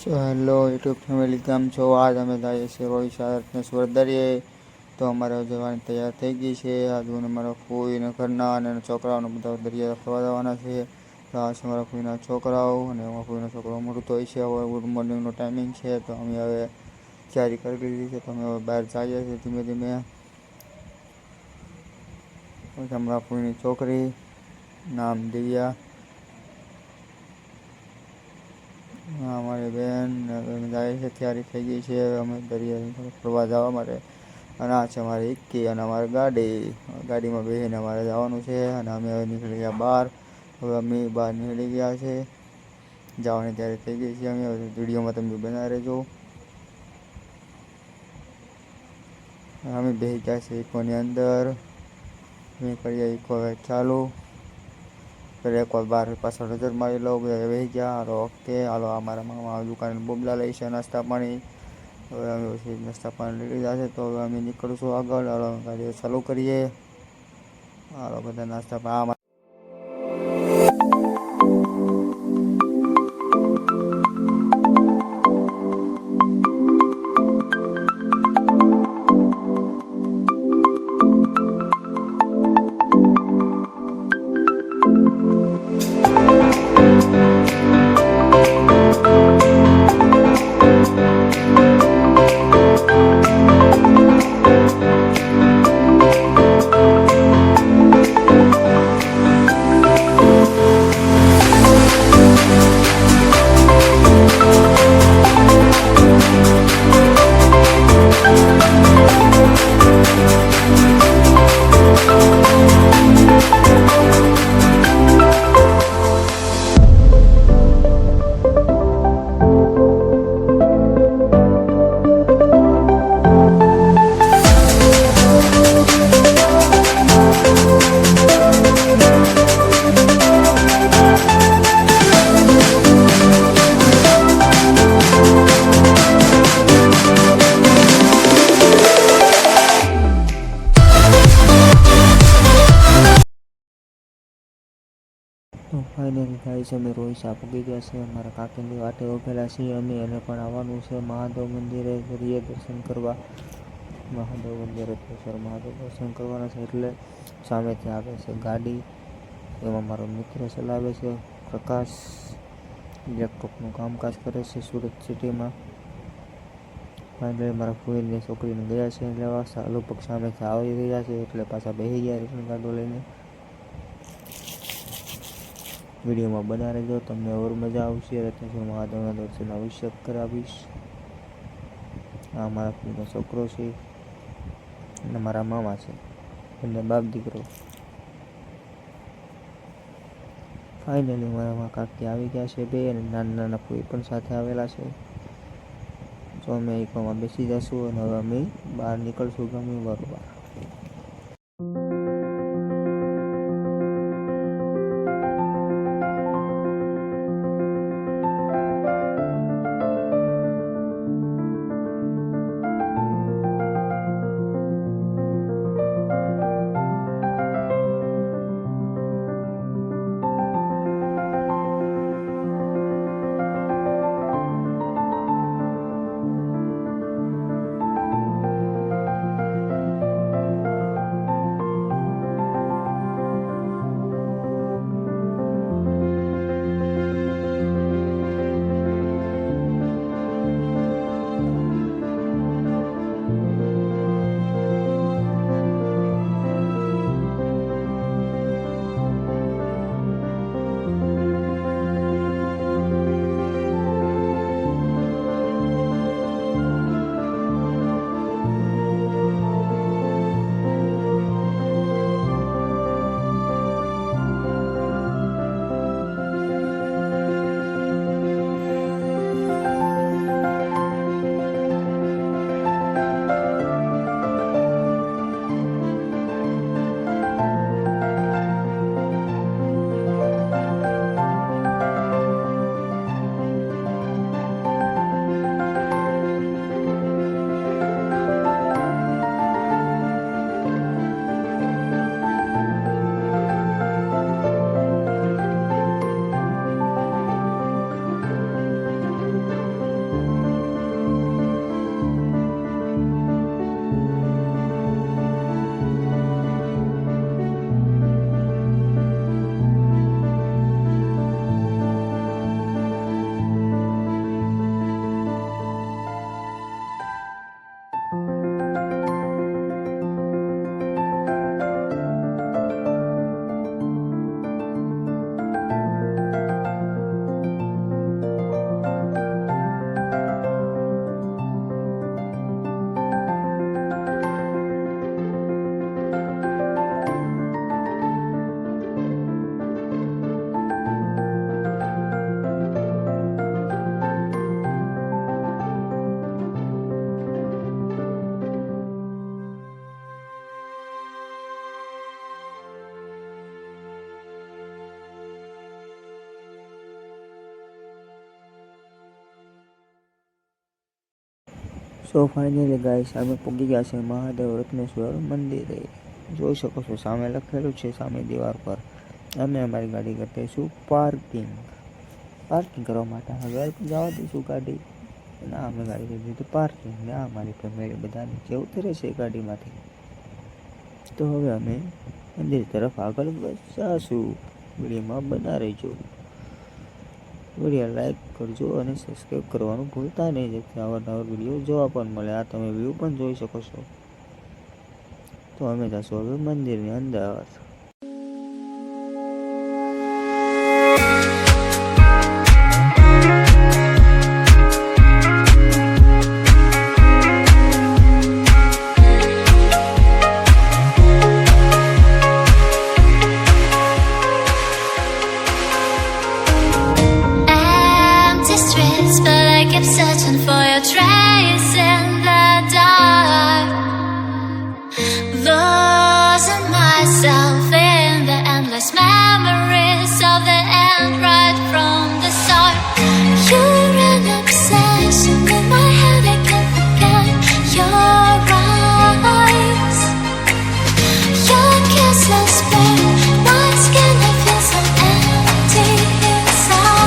Hello YouTube family, કેમ છો? આજ અમે જઈએ છીએ રોહિત સાગરને સુરત દરિયે. તો અમારે જવાની તૈયાર થઈ ગઈ છે. આજુ અમારા ફૂઈને ઘરના અને છોકરાઓને બધા દરિયા ફરવા જવાના છે. તો આ છે મારા ફૂઈના છોકરાઓ અને અમારા ફૂઈનો છોકરો અમૃત હોય છે. હવે ગુડ મોર્નિંગનો ટાઈમિંગ છે, તો અમે હવે તૈયારી કરી લીધી છે. તો અમે હવે બહાર જઈએ છીએ ધીમે ધીમે. અમારા ફૂઈની છોકરી નામ દિવ્યા, અમારી બેન જાય છે, તૈયારી થઈ ગઈ છે. અમે દરિયા ફરવા જવા માટે. અને આ છે અમારી ઇક્કી અને અમારી ગાડીમાં બેસીને અમારે જવાનું છે. અને અમે હવે નીકળી ગયા બહાર. હવે અમે બહાર નીકળી ગયા છે, જવાની તૈયારી થઈ ગઈ છે. અમે વિડીયોમાં તમે બનાવી રહેજો. અમે બેસી ગયા છે ઇકોની અંદર. અમે કરીએ ઇકો હવે ચાલુ. એક વાર બહાર પાછળ નજર મારી લો. બધા બેસી ગયા. હાલો ઓકે, હાલો અમારા મામા દુકાને બોબલા લે છે, નાસ્તા પાણી. હવે અમે પછી નાસ્તા પાણી લઈ લીધા છે, તો હવે અમે નીકળીશું આગળ. હાલો ગાડીઓ ચાલુ કરીએ. હાલો બધા નાસ્તા પાણી. તો ફાઇનલી ગાઈસ અમે રોહિસા પૂગી ગયા છે. અમારા કાકીની વાટે ઉભેલા છીએ અમે. એને પણ આવવાનું છે મહાદેવ મંદિરે દર્શન કરવા. મહાદેવ દર્શન કરવાના છે, એટલે સામેથી આવે છે ગાડી. એમાં મારો મિત્ર ચલાવે છે, પ્રકાશ. ઇલેક્ટ્રોકનું કામકાજ કરે છે સુરત સિટીમાં. ફાઇનલી મારા ફૂઈની છોકરીને ગયા છે લેવા. લગભગ સામેથી આવી રહ્યા છે, એટલે પાછા બેસી ગયા રિટર્ન ગાડો લઈને. વિડીયોમાં બના રહેજો, તમને ઓર મજા આવશે. રત્નેશ્વર મહાદેવના દર્શન અવશ્ય કરાવીશ. આ મારા ફૂઈનો છોકરો છે અને મારા મામા છે, અને બાપ દીકરો. ફાઇનલી મારા કાકી આવી ગયા છે બે, અને નાના નાના ફૂઈ પણ સાથે આવેલા છે. તો અમે ઇકોમાં બેસી જશું અને હવે અમે બહાર નીકળશું ગમે બરોબર. સો ફાઇનલી ગાઈસ અમે પહોંચી ગયા છે મહાદેવ રત્નેશ્વર મંદિરે. જોઈ શકો છો સામે લખેલું છે સામે દીવાર પર. અમે અમારી ગાડી કરીશું પાર્કિંગ કરવા માટે. હવે જવા દઈશું ગાડી. ના અમે ગાડી કરી દીધું પાર્કિંગ. ના અમારી ફેમિલી બધા નીચે ઉતરે છે ગાડીમાંથી. તો હવે અમે મંદિર તરફ આગળ જઈશું. વિડીયોમાં બના રહેજો. વિડીયો લાઈક કરજો અને સબસ્ક્રાઈબ કરવાનું ભૂલતા નહીં, જેથી અવારનવાર વિડીયો જોવા પણ મળે. આ તમે વ્યૂ પણ જોઈ શકો છો. તો અમે જઈશું હવે મંદિરની અંદર. But I kept searching for your trace in the dark, losing myself in the endless memories of the end right from the start. You're an obsession in my head, I can't forget your eyes, your kisses burn my skin, I feel so empty inside.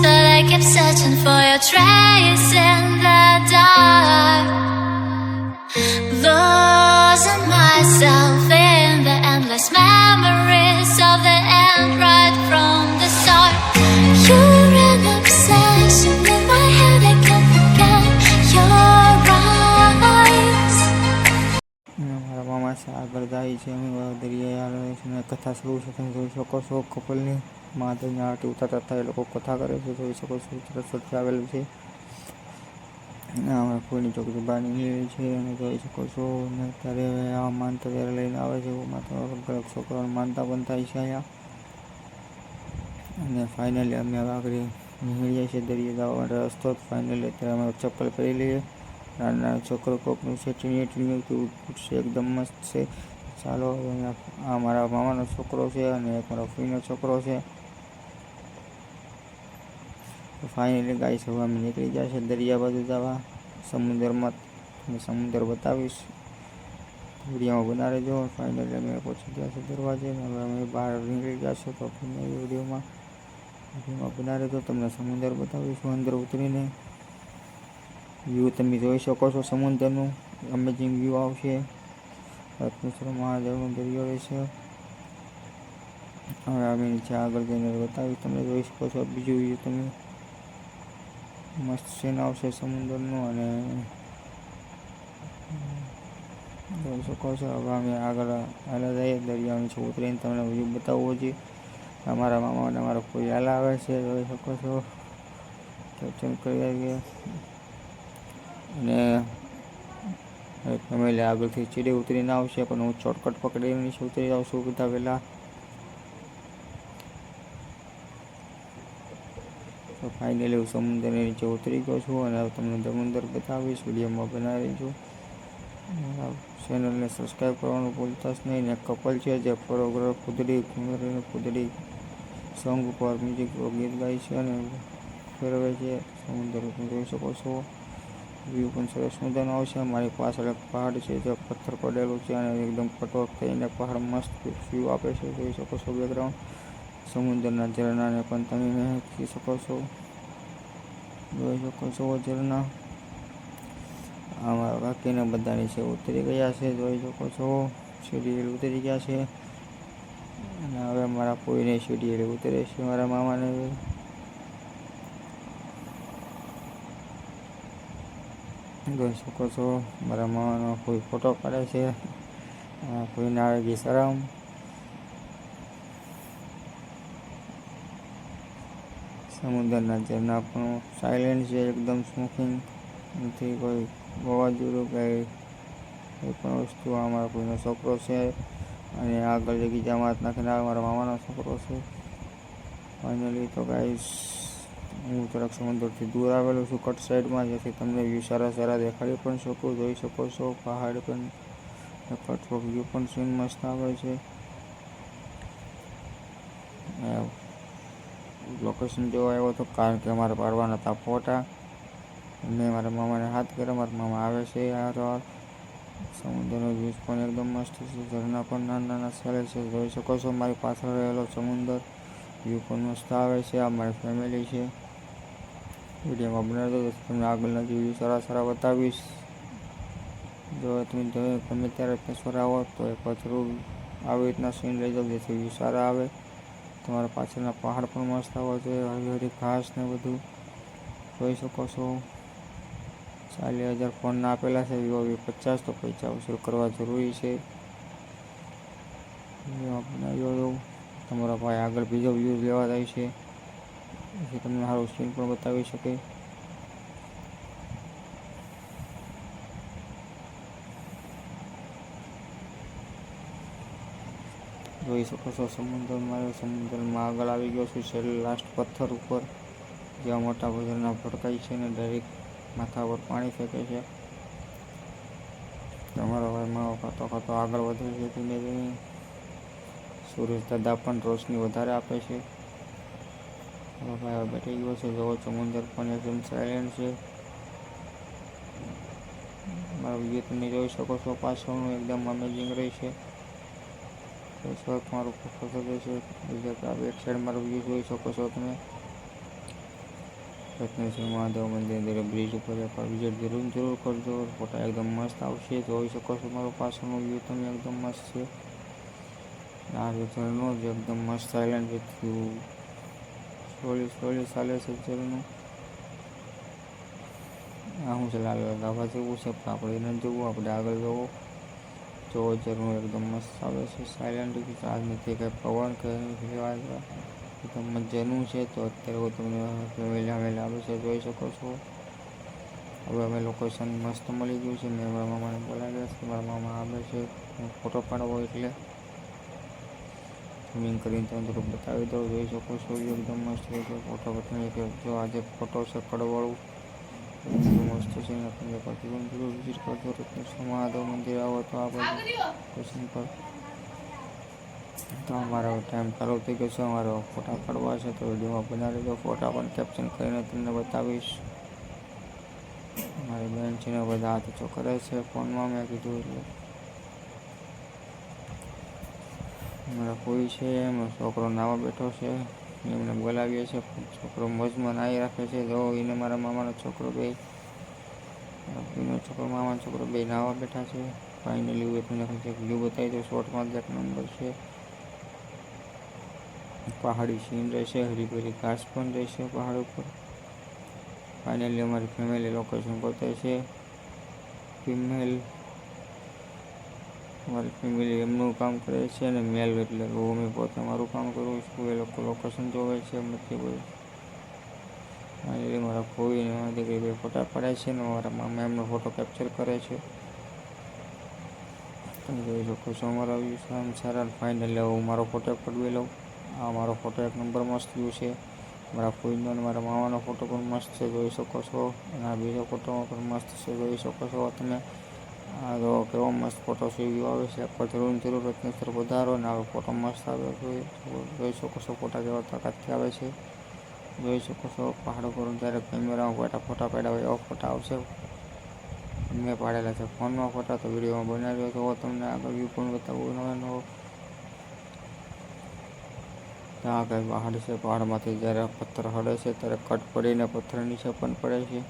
But I kept searching for your trace in the dark, losing myself in the endless memories of the end right from the start. You're an obsession in my head, I can't forget your eyes. મારા મામા છે આગળ જાય છે. અમે દરિયા કથા શરૂ છે. તમે જોઈ શકો છો કપલની મહાદેવની આરતી ઉતારતા હતા એ લોકો કથા કરે છે. જોઈ શકો છો સરસ્વતી આવેલું છે. અમારા કોઈની છોકરી બહાર નીકળેલી છે અને જોઈ શકો છો. અને અત્યારે આ માનતા ત્યારે લઈને આવે છે. માતા છોકરાઓને માનતા પણ થાય છે અહીંયા. અને ફાઇનલી અમે આગળ નીકળી જાય છે દરિયા જવા માટે રસ્તો. ફાઇનલી અત્યારે અમે ચપ્પલ પહેરી લઈએ. નાના છોકરો કોકનું છે ટીણીયું છે એકદમ મસ્ત છે. ચાલો આ મારા મામાનો છોકરો છે અને એક મારા ફઈનો છોકરો છે. ફાઇનલી ગાઈસ હવે અમે નીકળી જાય છે દરિયા બાજુ જવા સમુદ્રમાં. તમને સમુદ્ર બતાવીશ, વિડીયોમાં બના રહેજો. ફાઇનલી અમે પહોંચી ગયા છે દરવાજે. હવે અમે બહાર નીકળી ગયા છે. તો વિડીયોમાં બના રહેજો. તમને સમુદ્ર બતાવીશું અંદર ઉતરીને. વ્યૂ તમે જોઈ શકો છો સમુદ્રનું અમેઝિંગ વ્યૂ આવશે. રત્નેશ્વર મહાદેવનો દરિયો રહેશે. હવે અમે નીચે આગળ જઈને બતાવીશ તમને. જોઈ શકો છો બીજું વ્યૂ તમે મસ્ત સીન આવશે સમુદ્રનું અને જોઈ શકો છો. હવે અમે આગળ હાલા જઈએ દરિયા નીચે ઉતરીને તમને વ્યૂ બતાવવો જોઈએ. અમારા મામા અને અમારા કોઈ હાલા આવે છે. જોઈ શકો છો કેપ્ચર કરી આવીએ. અને ફેમિલી આગળથી ચીડી ઉતરીને આવશે પણ હું શોર્ટકટ પકડીને નીચે ઉતરી જાઉં છું બધા પહેલાં. તો ફાઇનલી હું સમુદ્રની નીચે ઉતરી ગયો છું અને તમને સમુદ્ર બતાવીશ. વિડીયોમાં બનાવી છું. ચેનલને સબસ્ક્રાઈબ કરવાનું ભૂલતા જ નહીં. ને કપલ છે જે ફોટોગ્રાફ કુદડી સોંગ ઉપર મ્યુઝિક ગીત ગાય છે અને ફેરવે છે. સમુદ્ર જોઈ શકો છો. વ્યૂ પણ સરસ મજાનો આવશે. મારી પાછળ એક પહાડ છે જે પથ્થર પડેલું છે અને એકદમ કટોક થઈને પહાડ મસ્ત વ્યૂ આપે છે. જોઈ શકો છો બેકગ્રાઉન્ડ. સમુદ્રના ઝરણાને પણ તમે વહેંચી શકો છો. જોઈ શકો છો ઝરણા. અમારા કાકીને બધા નીચે ઉતરી ગયા છે. જોઈ શકો છો સીડી ઉતરી ગયા છે અને હવે મારા કોઈને સીડી ઉતરે છે. મારા મામાને જોઈ શકો છો, મારા મામાનો કોઈ ફોટો પાડે છે. કોઈને આવે ગઈ શરમ. સમુદ્રના ઝરણા પણ સાયલેન્ટ છે, એકદમ સ્મોકિંગ નથી, કોઈ વાવાઝોડું કે કોઈ પણ વસ્તુ. આ મારા કોઈનો છોકરો છે અને આગળ જગ્યામાં હાથ નાખીને આવે મારા મામાનો છોકરો છે. ફાઇનલી તો ગાઈસ હું થોડાક સમુદ્રથી દૂર આવેલો છું, કટ સાઈડમાં, જેથી તમને વ્યૂ સારા સારા દેખાડી પણ શકું. જોઈ શકો છો પહાડ પણ, કટનો વ્યૂ પણ સીન મસ્ત આવે છે. લોકેશન જોવા આવ્યો હતો કારણ કે અમારે પાડવાના હતા ફોટા. મેં મારા મામાને હાથ કર્યો, મારા મામા આવે છે. આ સમુદ્રનો વ્યૂ પણ એકદમ મસ્ત છે, ઝરણા પણ નાના નાના ચાલે છે. જોઈ શકો છો મારી પાછળ રહેલો સમુદ્ર, વ્યૂ પણ મસ્ત આવે છે. આ મારી ફેમિલી છે. વિડીયોમાં બનાવી દો, તમને આગળના વ્યૂ સારા સારા બતાવીશ. જો તમે ગમે ત્યારે રત્નેશ્વર આવો તો એક જરૂર આવી રીતના સીન લઈ જાઓ, જેથી વ્યૂ સારા આવે. તમારા પાછળના પહાડ પણ મસ્ત આવે છે, હરી હરી ઘાસ ને બધું જોઈ શકો છો. 40,000 ફોનના આપેલા છે, વિવો V50 તો પૈસા વસૂલ કરવા જરૂરી છે. બનાવ્યો હતો તમારો ભાઈ આગળ બીજો વ્યૂઝ લેવા જાય છે, જેથી તમને સારું સીન પણ બતાવી શકે. જોઈ શકો છો સમુદ્રમાં આગળ આવી ગયો છું, છેલ્લે લાસ્ટ પથ્થર ઉપર, જ્યાં મોટા પથ્થરના ભડકાય છે ને ડાયરેક્ટ માથા પર પાણી ફેંકે છે. તમારો ભાઈમાં ખાતો ખાતો આગળ વધે છે ધીમે ધીમે. સૂરજ દાદા પણ રોશની વધારે આપે છે. મારો ભાઈ બેઠી ગયો છે. જોવો સમુદ્ર પણ એકદમ સાયલેન્ટ છે. મારો વ્યૂ તમે જોઈ શકો છો, પાછળનું એકદમ અમેઝિંગ રહેશે. મારું ફોટો છે, બીજા એક સાઈડ મારો વ્યૂ જોઈ શકો છો તમે. રત્નેશ્વર મહાદેવ મંદિર બ્રિજ ઉપર એકવાર વિઝિટ જરૂર કરજો, ફોટા એકદમ મસ્ત આવશે. જોઈ શકો છો મારો પાછળનો વ્યૂ તમે એકદમ મસ્ત છે. આ ઝરણું જ એકદમ મસ્ત સાયલેન્ટ થયું, સ્લોલી ચાલે છે ઝરણું. આ શું છે, લાલ ગાભા જેવું છે, પણ આપણે એને જોવું, આપણે આગળ જોવો. જો ઝરણું એકદમ મસ્ત આવે છે, સાયલેન્ટ, આજ નથી કંઈ પવન કે લેવા એકદમ ઝરણું છે. તો અત્યારે હું તમને ફેમિલી આવે છે, જોઈ શકો છો. હવે અમે લોકેશન મસ્ત મળી ગયું છે. મેં મારા મામાને બોલાવ્યા છે, મારા મામા આવે છે ફોટો પાડવો, એટલે ઝૂમિંગ કરીને તમને થોડુંક બતાવી દઉં. જોઈ શકો છો એકદમ મસ્ત છે ફોટો. બતાવી કે જો આજે ફોટો છે કડવાળું, મસ્ત છે. તમે જરૂર વિઝિટ કરજો રત્નેશ્વર મહાદેવ મંદિર આવો તો આ બાજુ સ્ટેશન પર. તો અમારો ટાઈમ ચાલુ થઈ ગયો છે, અમારો ફોટા પાડવા છે, તો વિડીયોમાં બનાવી દો. ફોટા પણ કેપ્શન કરીને તમને બતાવીશ. મારી બેન છે ને બધા હાથ ઊંચો કરે છે ફોનમાં, મેં કીધું એટલે. મારા કોઈ છે, એમનો છોકરો નાવા બેઠો છે, એમને બોલાવીએ છે. છોકરો મોજમાં નાહી રાખે છે. જો એને મારા મામાનો છોકરો બે, છોકરો મામાનો છોકરો બે નાવા બેઠા છે. ફાઇનલી હું તમને વ્યૂ બતાવી દઉં, શોર્ટમાં એક નંબર છે. પહાડી સીન રહેશે, હરીભરી ઘાસ પણ રહેશે પહાડ ઉપર. ફાઇનલી અમારી ફેમિલી લોકેશન પહોંચે છે. અમારી ફેમિલી એમનું કામ કરે છે અને મેલ એટલે અમે પોતે મારું કામ કરું છું. એ લોકો લોકેશન જોવે છે નથી બધું. ફાઇનલી મારા ફોઈને મારા દીકરી બે ફોટા પાડે છે ને મારા મામા એમનો ફોટો કેપ્ચર કરે છે. તમે જોઈ શકો છો અમારા વ્યૂ સારા. ફાઇનલી હું મારો ફોટો પકડી લઉં. આ મારો ફોટો એક નંબર મસ્ત વ્યૂ છે. મારા ફોઈનો અને મારા મામાનો ફોટો પણ મસ્ત છે, જોઈ શકો છો. અને આ બીજો ફોટોમાં પણ મસ્ત છે, જોઈ શકો છો તમે. આ જો કેવો મસ્ત ફોટો છે, વ્યૂ આવે છે. એકવાર જરૂર રત્નેશ્વર પધારો ને આવે ફોટો મસ્ત આવે. જોઈ શકો છો ફોટા કેવા તાકાતથી આવે છે. જોઈ શકો છો પહાડ ઉપર જ્યારે કેમેરામાં ફોટા પાડ્યા હોય એવા ફોટા આવશે. મેં પાડેલા છે ફોનમાં ફોટા, તો વિડીયોમાં બનાવ્યો તો તમને આગળ વ્યૂ પણ બતાવું નવો. ત્યાં કંઈ પહાડ છે, પહાડમાંથી જ્યારે પથ્થર હળે છે ત્યારે કટ પડીને પથ્થર નીચે પણ પડે છે.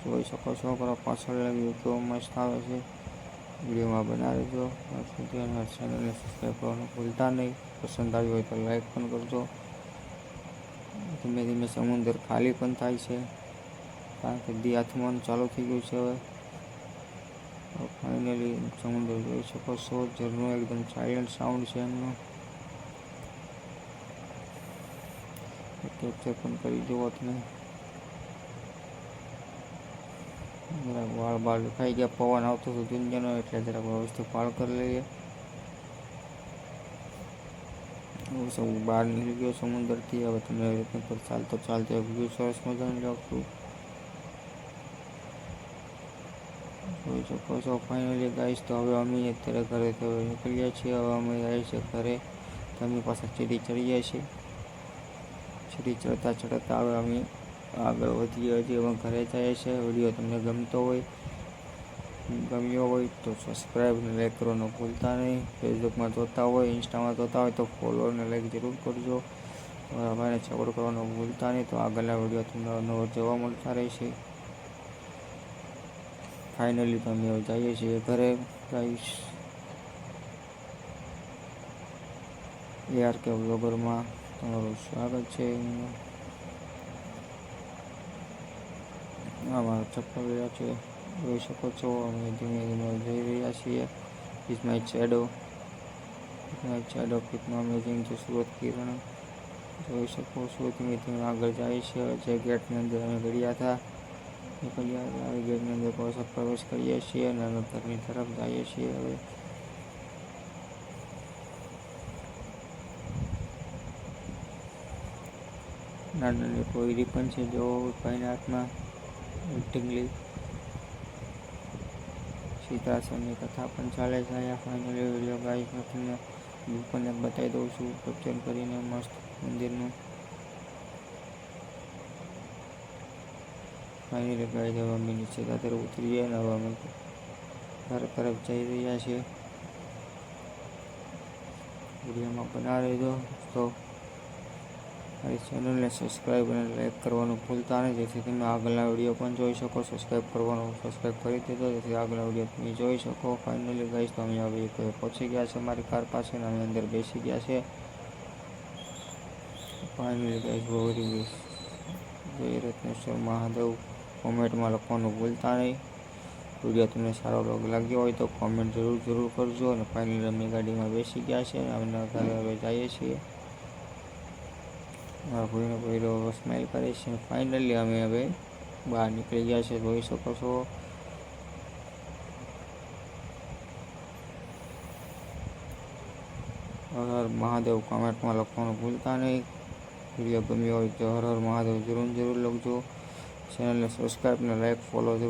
જોઈ શકો છો પાછળ વ્યૂ કેવો મસ્ત આવે છે. વિડીયોમાં બના રહેજો અને ચેનલને સબસ્ક્રાઈબ કરવાનું ભૂલતા નહીં. પસંદ આવી હોય તો લાઈક પણ કરજો. ધીમે ધીમે સમુદ્ર ખાલી પણ થાય છે, કારણ કે દી આથમવાનું ચાલુ થઈ ગયું છે. હવે ફાઇનલી સમુદ્ર જોઈ શકો છો. ઝરણું એકદમ સાયલન્ટ સાઉન્ડ છે એમનો. કેપ્ચર પણ કરી જુઓ તમે. જરાક વાળ બાળ દેખાઈ ગયા, પવન આવતો હતો દુનિયાનો, એટલે જરાક વ્યવસ્થિત વાળ કરી લઈએ. હું સૌ બહાર નીકળી ગયો સમુદ્રથી. હવે તમને પર ચાલતો વ્યૂ સરસ મજાનું જાઉં છું. જોઈ શકો છો ફાઇનલી ગાઈસ. તો હવે અમે અત્યારે ઘરેથી હવે નીકળ્યા છીએ. હવે અમે જાય છે ઘરે. તમે પાછા સીડી ચડીએ છીએ. સીડી ચડતા હવે અમે આગળ વધીએ. હજી અમે ઘરે જઈએ છીએ. વિડીયો તમને ગમ્યો હોય તો સબસ્ક્રાઈબ અને લાઈક કરવાનું ભૂલતા નહીં. ફેસબુકમાં જોતા હોય, ઇન્સ્ટામાં જોતા હોય તો ફોલો અને લાઈક જરૂર કરજો. તમારા ભાઈને સપોર્ટ કરવાનું ભૂલતા નહીં. તો આગળના વિડીયો તમને અવનવા જોવા મળતા રહેશે. ફાઇનલી તો અમે જઈએ છીએ ઘરે ગાઈસ. ARK વ્લોગરમાં તમારું સ્વાગત છે. મારા ચપ્પલ રહ્યા છે, જોઈ શકો છો. અમે ધીમે ધીમે જઈ રહ્યા છીએ. ઇઝ માય શેડો કેટલું અમેઝિંગ છે. સુરત કિરણ જોઈ શકો છો. ધીમે ધીમે આગળ જાય છે. જે ગેટની અંદર અમે નીકળ્યા ગેટની અંદર પ્રવેશ કરીએ છીએ અને અમે ઘરની તરફ જઈએ છીએ. હવે નાની પોયરી પણ છે જો ભાઈના હાથમાં. ટીંગલી સીતાસનની કથા પણ ચાલે છે અહીંયા. ફાઇનલી વિડીયો ગાઈસ તમને વ્યૂ પણ એક બતાવી દઉં છું કેપ્ચર કરીને મસ્ત મંદિરનું. ફાઇનલી ગાઈસ હવે અમે નીચે દાદર ઉતરીએ અને હવે અમે ઘર તરફ જઈ રહ્યા છીએ. વિડીયોમાં બના રહેજો. તો મારી ચેનલને સબસ્ક્રાઈબ અને લાઈક કરવાનું ભૂલતા નહીં, જેથી તમે આગળના વિડીયો પણ જોઈ શકો. સબસ્ક્રાઈબ કરી દેજો, જેથી આગળના વિડીયો તમે જોઈ શકો. ફાઇનલી ગાઈસ તો અમે હવે પહોંચી ગયા છે મારી કાર પાસે અને અમે અંદર બેસી ગયા છે. ફાઇનલી ગાઈસ જય રત્નેશ્વર મહાદેવ. કોમેન્ટમાં લખવાનું ભૂલતા નહીં. વિડીયો તમને સારો લાગ્યો હોય તો કોમેન્ટ જરૂર કરજો. અને ફાઇનલી અમે ગાડીમાં બેસી ગયા છે અને અમે ઘરે હવે જઈએ છીએ. મારા ભાઈનો પહેલો સ્માઈલ કરે છે. ફાઇનલી અમે હવે બહાર નીકળી ગયા છે, જોઈ શકો છો. હર હર મહાદેવ કોમેન્ટમાં લખવાનું ભૂલતા નહીં. વિડીયો ગમ્યો હોય તો હર હર મહાદેવ જરૂર લખજો. ચેનલને સબસ્ક્રાઈબ અને લાઈક ફોલો જરૂર